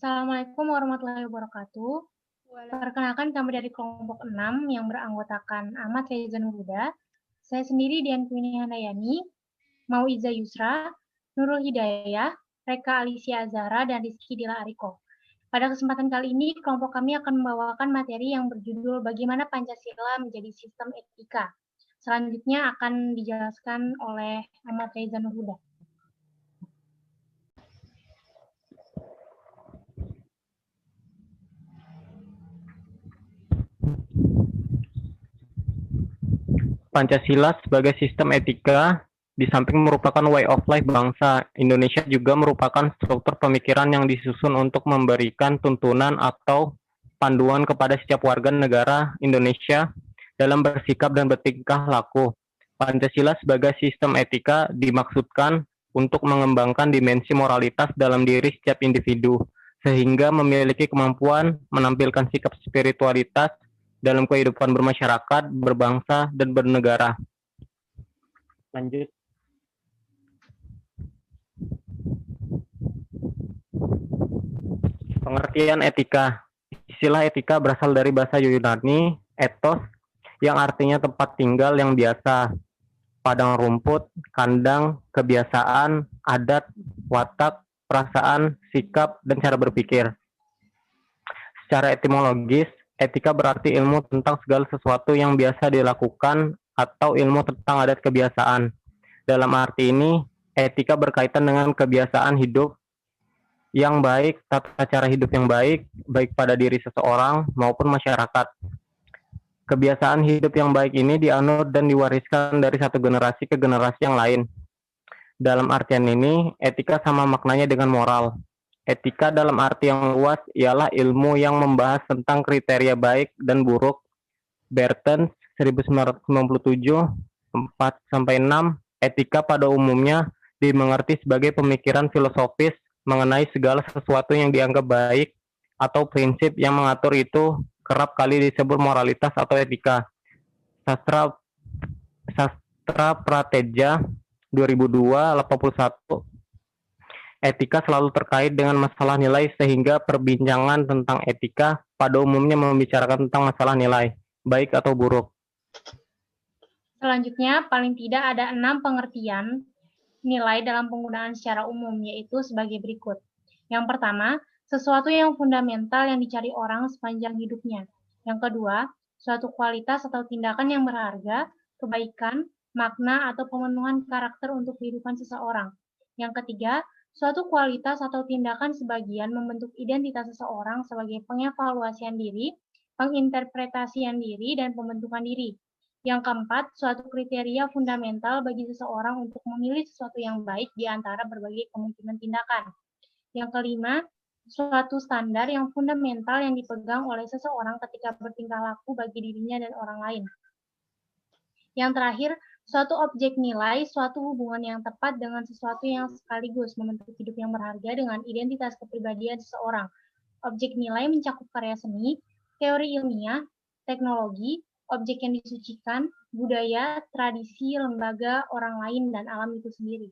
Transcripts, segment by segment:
Assalamualaikum warahmatullahi wabarakatuh. Waalaikumsalam. Perkenalkan kami dari kelompok 6 yang beranggotakan Ahmad Faizan Huda, saya sendiri Dian Queenie Handayani, Mauiza Yusra, Nurul Hidayah, Reka Alicia Azhara, dan Rizky Dila Ariko. Pada kesempatan kali ini, kelompok kami akan membawakan materi yang berjudul Bagaimana Pancasila Menjadi Sistem Etika. Selanjutnya akan dijelaskan oleh Ahmad Faizan Huda. Pancasila sebagai sistem etika, di samping merupakan way of life bangsa, Indonesia juga merupakan struktur pemikiran yang disusun untuk memberikan tuntunan atau panduan kepada setiap warga negara Indonesia dalam bersikap dan bertingkah laku. Pancasila sebagai sistem etika dimaksudkan untuk mengembangkan dimensi moralitas dalam diri setiap individu, sehingga memiliki kemampuan menampilkan sikap spiritualitas dalam kehidupan bermasyarakat, berbangsa, dan bernegara. Lanjut. Pengertian etika. Istilah etika berasal dari bahasa Yunani, ethos, yang artinya tempat tinggal yang biasa, padang rumput, kandang, kebiasaan, adat, watak, perasaan, sikap, dan cara berpikir. Secara etimologis, etika berarti ilmu tentang segala sesuatu yang biasa dilakukan atau ilmu tentang adat kebiasaan. Dalam arti ini, etika berkaitan dengan kebiasaan hidup yang baik, tata cara hidup yang baik, baik pada diri seseorang maupun masyarakat. Kebiasaan hidup yang baik ini dianut dan diwariskan dari satu generasi ke generasi yang lain. Dalam artian ini, etika sama maknanya dengan moral. Etika dalam arti yang luas ialah ilmu yang membahas tentang kriteria baik dan buruk. Bertens 1997 4-6, etika pada umumnya dimengerti sebagai pemikiran filosofis mengenai segala sesuatu yang dianggap baik atau prinsip yang mengatur itu kerap kali disebut moralitas atau etika. Sastra Prateja 2002-81, etika selalu terkait dengan masalah nilai sehingga perbincangan tentang etika pada umumnya membicarakan tentang masalah nilai, baik atau buruk. Selanjutnya, paling tidak ada 6 pengertian nilai dalam penggunaan secara umum, yaitu sebagai berikut. Yang pertama, sesuatu yang fundamental yang dicari orang sepanjang hidupnya. Yang kedua, suatu kualitas atau tindakan yang berharga, kebaikan, makna, atau pemenuhan karakter untuk kehidupan seseorang. Yang ketiga, suatu kualitas atau tindakan sebagian membentuk identitas seseorang sebagai pengevaluasian diri, penginterpretasian diri, dan pembentukan diri. Yang keempat, suatu kriteria fundamental bagi seseorang untuk memilih sesuatu yang baik di antara berbagai kemungkinan tindakan. Yang kelima, suatu standar yang fundamental yang dipegang oleh seseorang ketika bertingkah laku bagi dirinya dan orang lain. Yang terakhir, suatu objek nilai, suatu hubungan yang tepat dengan sesuatu yang sekaligus membentuk hidup yang berharga dengan identitas kepribadian seseorang. Objek nilai mencakup karya seni, teori ilmiah, teknologi, objek yang disucikan, budaya, tradisi, lembaga, orang lain, dan alam itu sendiri.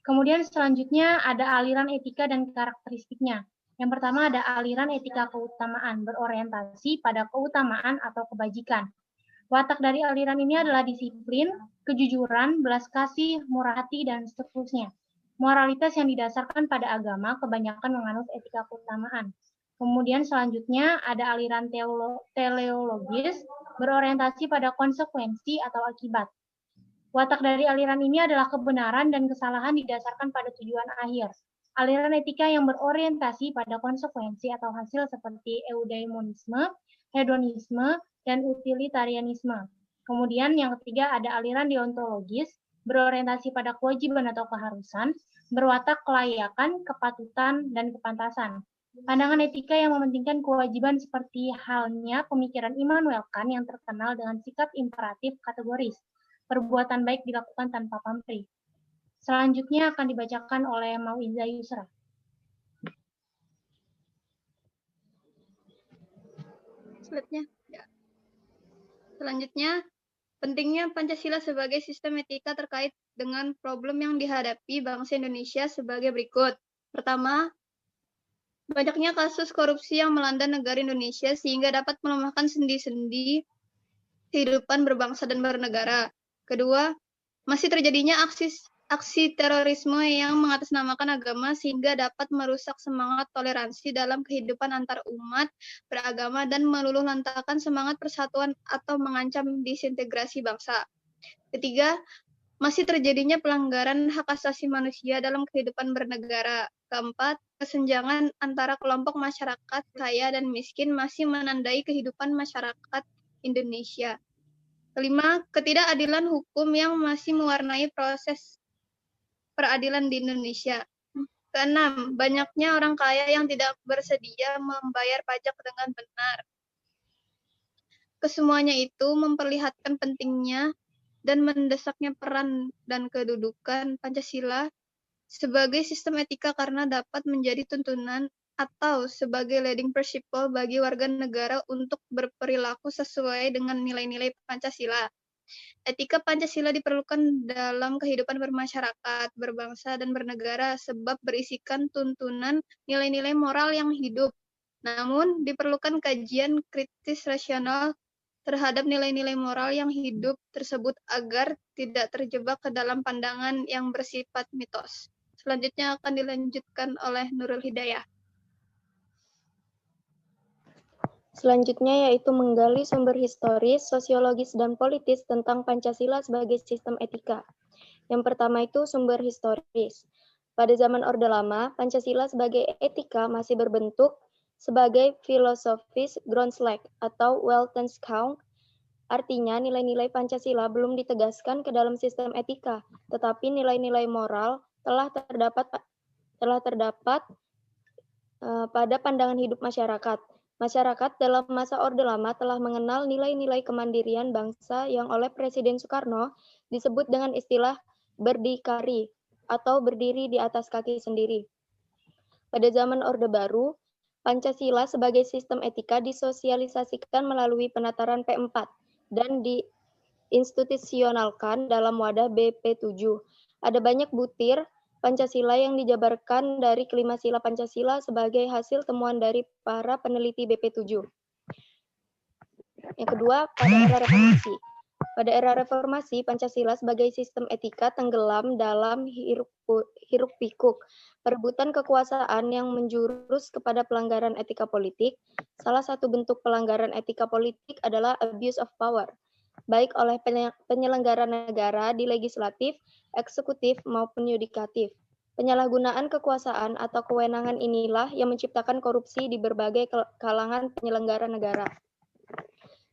Kemudian selanjutnya ada aliran etika dan karakteristiknya. Yang pertama ada aliran etika keutamaan, berorientasi pada keutamaan atau kebajikan. Watak dari aliran ini adalah disiplin, kejujuran, belas kasih, murah hati, dan seterusnya. Moralitas yang didasarkan pada agama kebanyakan menganut etika keutamaan. Kemudian selanjutnya ada aliran teleologis, berorientasi pada konsekuensi atau akibat. Watak dari aliran ini adalah kebenaran dan kesalahan didasarkan pada tujuan akhir. Aliran etika yang berorientasi pada konsekuensi atau hasil seperti eudaimonisme, hedonisme, dan utilitarianisme. Kemudian yang ketiga ada aliran deontologis, berorientasi pada kewajiban atau keharusan, berwatak kelayakan, kepatutan, dan kepantasan. Pandangan etika yang mementingkan kewajiban seperti halnya pemikiran Immanuel Kant yang terkenal dengan sikap imperatif kategoris. Perbuatan baik dilakukan tanpa pamrih. Selanjutnya akan dibacakan oleh Mauiza Yusra. Slide-nya. Ya. Selanjutnya, Pentingnya Pancasila sebagai sistem etika terkait dengan problem yang dihadapi bangsa Indonesia sebagai berikut. Pertama, banyaknya kasus korupsi yang melanda negara Indonesia sehingga dapat melemahkan sendi-sendi kehidupan berbangsa dan bernegara. Kedua, masih terjadinya aksi terorisme yang mengatasnamakan agama sehingga dapat merusak semangat toleransi dalam kehidupan antar umat beragama dan meluluhlantakkan semangat persatuan atau mengancam disintegrasi bangsa. Ketiga, masih terjadinya pelanggaran hak asasi manusia dalam kehidupan bernegara. Keempat, kesenjangan antara kelompok masyarakat kaya dan miskin masih menandai kehidupan masyarakat Indonesia. Kelima, ketidakadilan hukum yang masih mewarnai proses peradilan di Indonesia. Keenam, banyaknya orang kaya yang tidak bersedia membayar pajak dengan benar. Kesemuanya itu memperlihatkan pentingnya dan mendesaknya peran dan kedudukan Pancasila sebagai sistem etika karena dapat menjadi tuntunan atau sebagai leading principle bagi warga negara untuk berperilaku sesuai dengan nilai-nilai Pancasila. Etika Pancasila diperlukan dalam kehidupan bermasyarakat, berbangsa, dan bernegara sebab berisikan tuntunan nilai-nilai moral yang hidup. Namun, diperlukan kajian kritis rasional terhadap nilai-nilai moral yang hidup tersebut agar tidak terjebak ke dalam pandangan yang bersifat mitos. Selanjutnya akan dilanjutkan oleh Nurul Hidayah. Selanjutnya yaitu menggali sumber historis, sosiologis, dan politis tentang Pancasila sebagai sistem etika. Yang pertama itu sumber historis. Pada zaman Orde Lama, Pancasila sebagai etika masih berbentuk sebagai filosofis Grundslag atau Weltanschauung. Artinya nilai-nilai Pancasila belum ditegaskan ke dalam sistem etika, tetapi nilai-nilai moral telah terdapat pada pandangan hidup masyarakat. Masyarakat dalam masa Orde Lama telah mengenal nilai-nilai kemandirian bangsa yang oleh Presiden Soekarno disebut dengan istilah berdikari atau berdiri di atas kaki sendiri. Pada zaman Orde Baru, Pancasila sebagai sistem etika disosialisasikan melalui penataran P4 dan diinstitusionalkan dalam wadah BP7. Ada banyak butir Pancasila yang dijabarkan dari kelima sila Pancasila sebagai hasil temuan dari para peneliti BP7. Yang kedua, pada era reformasi. Pada era reformasi, Pancasila sebagai sistem etika tenggelam dalam hiruk-pikuk perebutan kekuasaan yang menjurus kepada pelanggaran etika politik. Salah satu bentuk pelanggaran etika politik adalah abuse of power, baik oleh penyelenggara negara di legislatif, eksekutif, maupun yudikatif. Penyalahgunaan kekuasaan atau kewenangan inilah yang menciptakan korupsi di berbagai kalangan penyelenggara negara.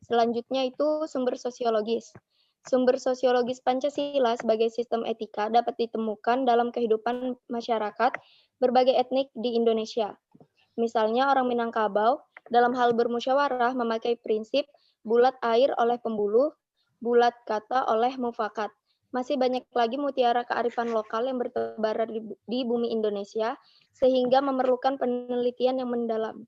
Selanjutnya itu sumber sosiologis. Sumber sosiologis Pancasila sebagai sistem etika dapat ditemukan dalam kehidupan masyarakat berbagai etnik di Indonesia. Misalnya orang Minangkabau dalam hal bermusyawarah memakai prinsip bulat air oleh pembuluh, bulat kata oleh mufakat. Masih banyak lagi mutiara kearifan lokal yang bertebaran di bumi Indonesia sehingga memerlukan penelitian yang mendalam.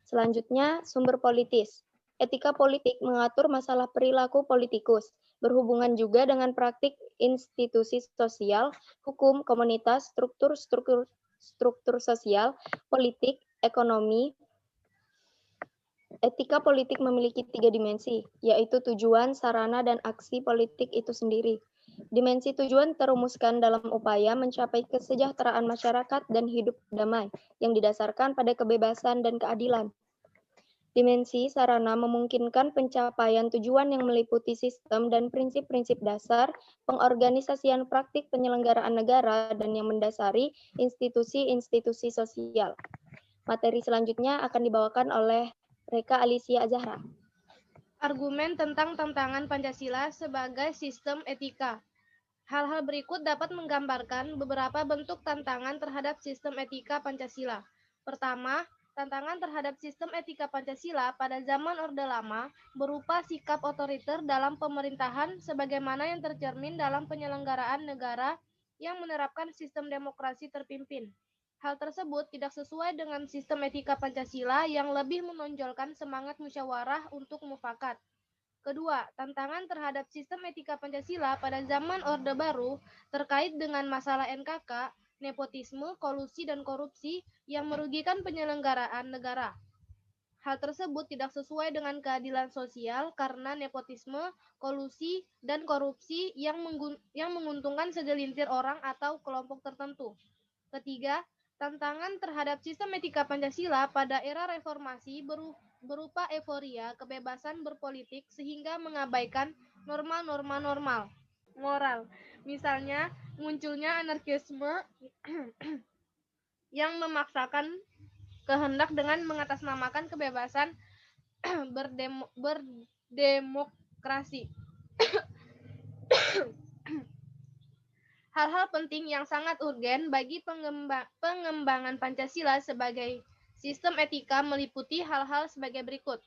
Selanjutnya, sumber politis. Etika politik mengatur masalah perilaku politikus, berhubungan juga dengan praktik institusi sosial, hukum, komunitas, struktur sosial, politik, ekonomi. Etika politik memiliki 3 dimensi, yaitu tujuan, sarana, dan aksi politik itu sendiri. Dimensi tujuan terumuskan dalam upaya mencapai kesejahteraan masyarakat dan hidup damai, yang didasarkan pada kebebasan dan keadilan. Dimensi sarana memungkinkan pencapaian tujuan yang meliputi sistem dan prinsip-prinsip dasar, pengorganisasian praktik penyelenggaraan negara, dan yang mendasari institusi-institusi sosial. Materi selanjutnya akan dibawakan oleh Reka Alicia Azahra. Argumen tentang tantangan Pancasila sebagai sistem etika. Hal-hal berikut dapat menggambarkan beberapa bentuk tantangan terhadap sistem etika Pancasila. Pertama, tantangan terhadap sistem etika Pancasila pada zaman Orde Lama berupa sikap otoriter dalam pemerintahan sebagaimana yang tercermin dalam penyelenggaraan negara yang menerapkan sistem demokrasi terpimpin. Hal tersebut tidak sesuai dengan sistem etika Pancasila yang lebih menonjolkan semangat musyawarah untuk mufakat. Kedua, tantangan terhadap sistem etika Pancasila pada zaman Orde Baru terkait dengan masalah NKK, nepotisme, kolusi, dan korupsi yang merugikan penyelenggaraan negara. Hal tersebut tidak sesuai dengan keadilan sosial karena nepotisme, kolusi, dan korupsi yang menguntungkan segelintir orang atau kelompok tertentu. Ketiga, tantangan terhadap sistem etika Pancasila pada era reformasi berupa euforia kebebasan berpolitik sehingga mengabaikan norma-norma moral. Misalnya, munculnya anarkisme yang memaksakan kehendak dengan mengatasnamakan kebebasan berdemokrasi. Hal-hal penting yang sangat urgen bagi pengembangan Pancasila sebagai sistem etika meliputi hal-hal sebagai berikut.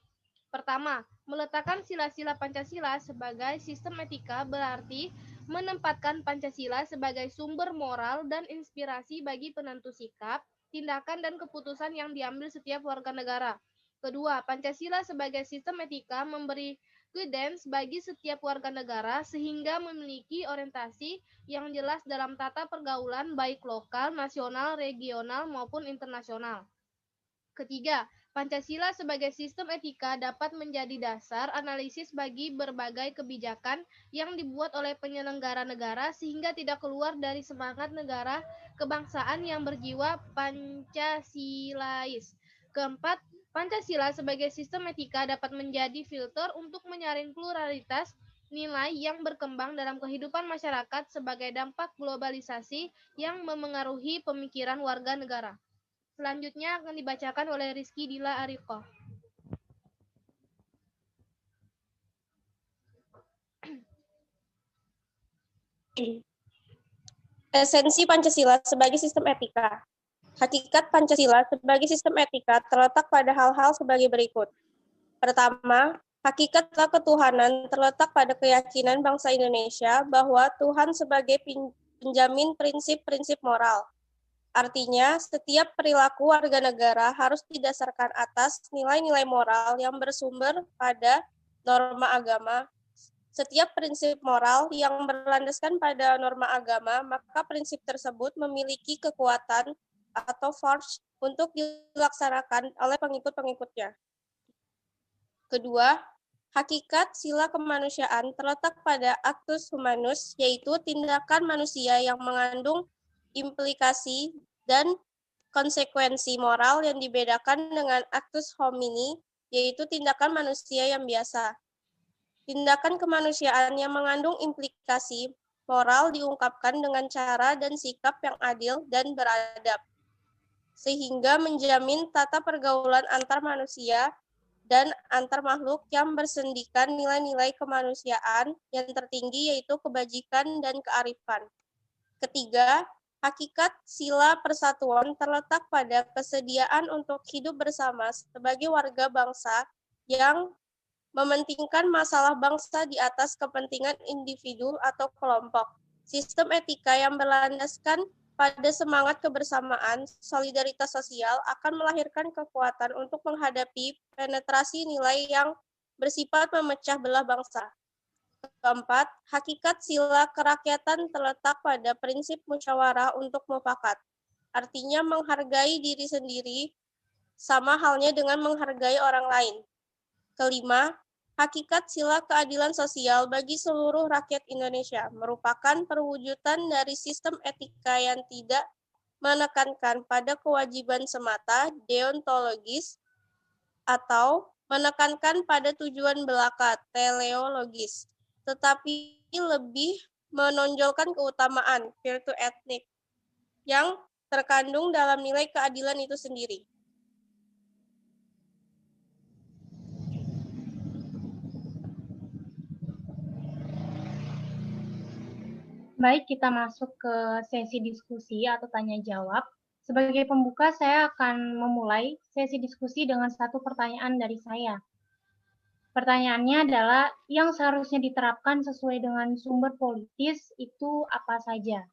Pertama, meletakkan sila-sila Pancasila sebagai sistem etika berarti menempatkan Pancasila sebagai sumber moral dan inspirasi bagi penentu sikap, tindakan, dan keputusan yang diambil setiap warga negara. Kedua, Pancasila sebagai sistem etika memberi guidance bagi setiap warga negara sehingga memiliki orientasi yang jelas dalam tata pergaulan baik lokal, nasional, regional, maupun internasional. Ketiga, Pancasila sebagai sistem etika dapat menjadi dasar analisis bagi berbagai kebijakan yang dibuat oleh penyelenggara negara sehingga tidak keluar dari semangat negara kebangsaan yang berjiwa Pancasilais. Keempat, Pancasila sebagai sistem etika dapat menjadi filter untuk menyaring pluralitas nilai yang berkembang dalam kehidupan masyarakat sebagai dampak globalisasi yang memengaruhi pemikiran warga negara. Selanjutnya akan dibacakan oleh Rizky Dila Arifah. Esensi Pancasila sebagai sistem etika. Hakikat Pancasila sebagai sistem etika terletak pada hal-hal sebagai berikut. Pertama, hakikat ketuhanan terletak pada keyakinan bangsa Indonesia bahwa Tuhan sebagai penjamin prinsip-prinsip moral. Artinya, setiap perilaku warga negara harus didasarkan atas nilai-nilai moral yang bersumber pada norma agama. Setiap prinsip moral yang berlandaskan pada norma agama, maka prinsip tersebut memiliki kekuatan atau force untuk dilaksanakan oleh pengikut-pengikutnya. Kedua, hakikat sila kemanusiaan terletak pada actus humanus, yaitu tindakan manusia yang mengandung implikasi dan konsekuensi moral yang dibedakan dengan actus homini, yaitu tindakan manusia yang biasa. Tindakan kemanusiaan yang mengandung implikasi moral diungkapkan dengan cara dan sikap yang adil dan beradab, sehingga menjamin tata pergaulan antar manusia dan antar makhluk yang bersendikan nilai-nilai kemanusiaan yang tertinggi, yaitu kebajikan dan kearifan. Ketiga, hakikat sila persatuan terletak pada kesediaan untuk hidup bersama sebagai warga bangsa yang mementingkan masalah bangsa di atas kepentingan individu atau kelompok. Sistem etika yang berlandaskan pada semangat kebersamaan, solidaritas sosial akan melahirkan kekuatan untuk menghadapi penetrasi nilai yang bersifat memecah belah bangsa. Keempat, hakikat sila kerakyatan terletak pada prinsip musyawarah untuk mufakat. Artinya menghargai diri sendiri sama halnya dengan menghargai orang lain. Kelima, hakikat sila keadilan sosial bagi seluruh rakyat Indonesia merupakan perwujudan dari sistem etika yang tidak menekankan pada kewajiban semata deontologis atau menekankan pada tujuan belaka teleologis, tetapi lebih menonjolkan keutamaan virtu etnik yang terkandung dalam nilai keadilan itu sendiri. Baik, kita masuk ke sesi diskusi atau tanya jawab. Sebagai pembuka, saya akan memulai sesi diskusi dengan satu pertanyaan dari saya. Pertanyaannya adalah, yang seharusnya diterapkan sesuai dengan sumber politis itu apa saja?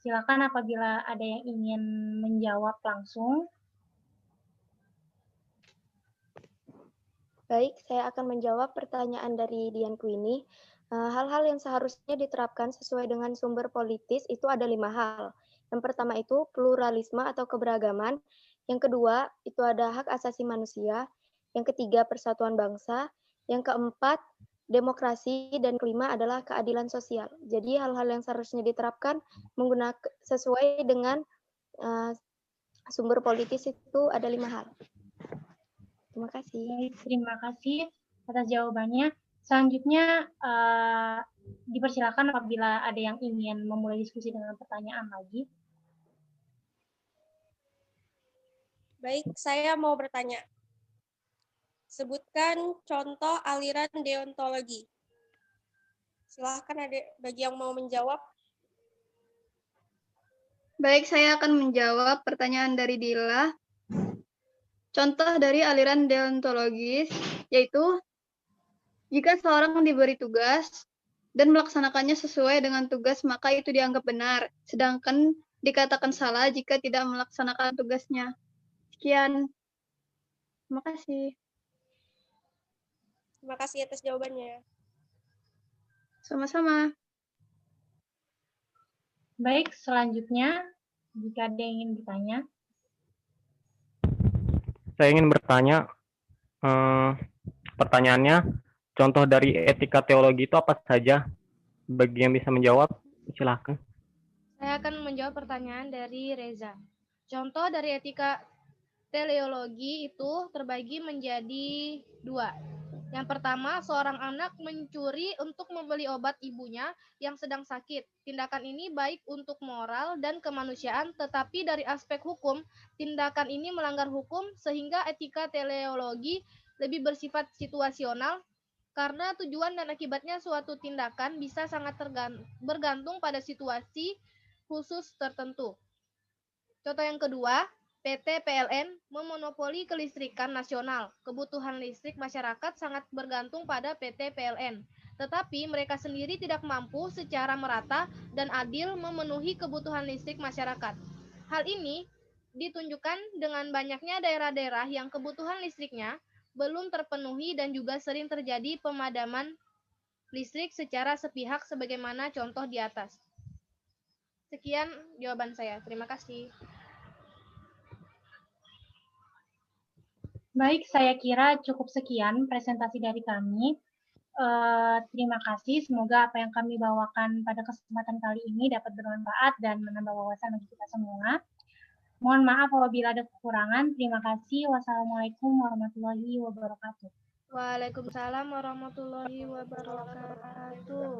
Silakan apabila ada yang ingin menjawab langsung. Baik, saya akan menjawab pertanyaan dari Dianku ini. Hal-hal yang seharusnya diterapkan sesuai dengan sumber politis itu ada 5 hal. Yang pertama itu pluralisme atau keberagaman. Yang kedua itu ada hak asasi manusia. Yang ketiga persatuan bangsa. Yang keempat demokrasi, dan kelima adalah keadilan sosial. Jadi hal-hal yang seharusnya diterapkan menggunakan sesuai dengan sumber politis itu ada 5 hal. Terima kasih. Baik, terima kasih atas jawabannya. Selanjutnya dipersilakan apabila ada yang ingin memulai diskusi dengan pertanyaan lagi. Baik, saya mau bertanya. Sebutkan contoh aliran deontologi. Silahkan bagi yang mau menjawab. Baik, saya akan menjawab pertanyaan dari Dila. Contoh dari aliran deontologis yaitu jika seorang diberi tugas dan melaksanakannya sesuai dengan tugas, maka itu dianggap benar, sedangkan dikatakan salah jika tidak melaksanakan tugasnya. Sekian. Terima kasih. Terima kasih atas jawabannya. Sama-sama. Baik, selanjutnya jika ada yang ingin bertanya. Saya ingin bertanya, pertanyaannya, contoh dari etika teologi itu apa saja? Bagi yang bisa menjawab, silakan. Saya akan menjawab pertanyaan dari Reza. Contoh dari etika teleologi itu terbagi menjadi 2. Yang pertama, seorang anak mencuri untuk membeli obat ibunya yang sedang sakit. Tindakan ini baik untuk moral dan kemanusiaan, tetapi dari aspek hukum, tindakan ini melanggar hukum sehingga etika teleologi lebih bersifat situasional karena tujuan dan akibatnya suatu tindakan bisa sangat bergantung pada situasi khusus tertentu. Contoh yang kedua, PT PLN memonopoli kelistrikan nasional. Kebutuhan listrik masyarakat sangat bergantung pada PT PLN. Tetapi mereka sendiri tidak mampu secara merata dan adil memenuhi kebutuhan listrik masyarakat. Hal ini ditunjukkan dengan banyaknya daerah-daerah yang kebutuhan listriknya belum terpenuhi dan juga sering terjadi pemadaman listrik secara sepihak sebagaimana contoh di atas. Sekian jawaban saya. Terima kasih. Baik, saya kira cukup sekian presentasi dari kami. Terima kasih. Semoga apa yang kami bawakan pada kesempatan kali ini dapat bermanfaat dan menambah wawasan bagi kita semua. Mohon maaf apabila ada kekurangan. Terima kasih. Wassalamualaikum warahmatullahi wabarakatuh. Waalaikumsalam warahmatullahi wabarakatuh.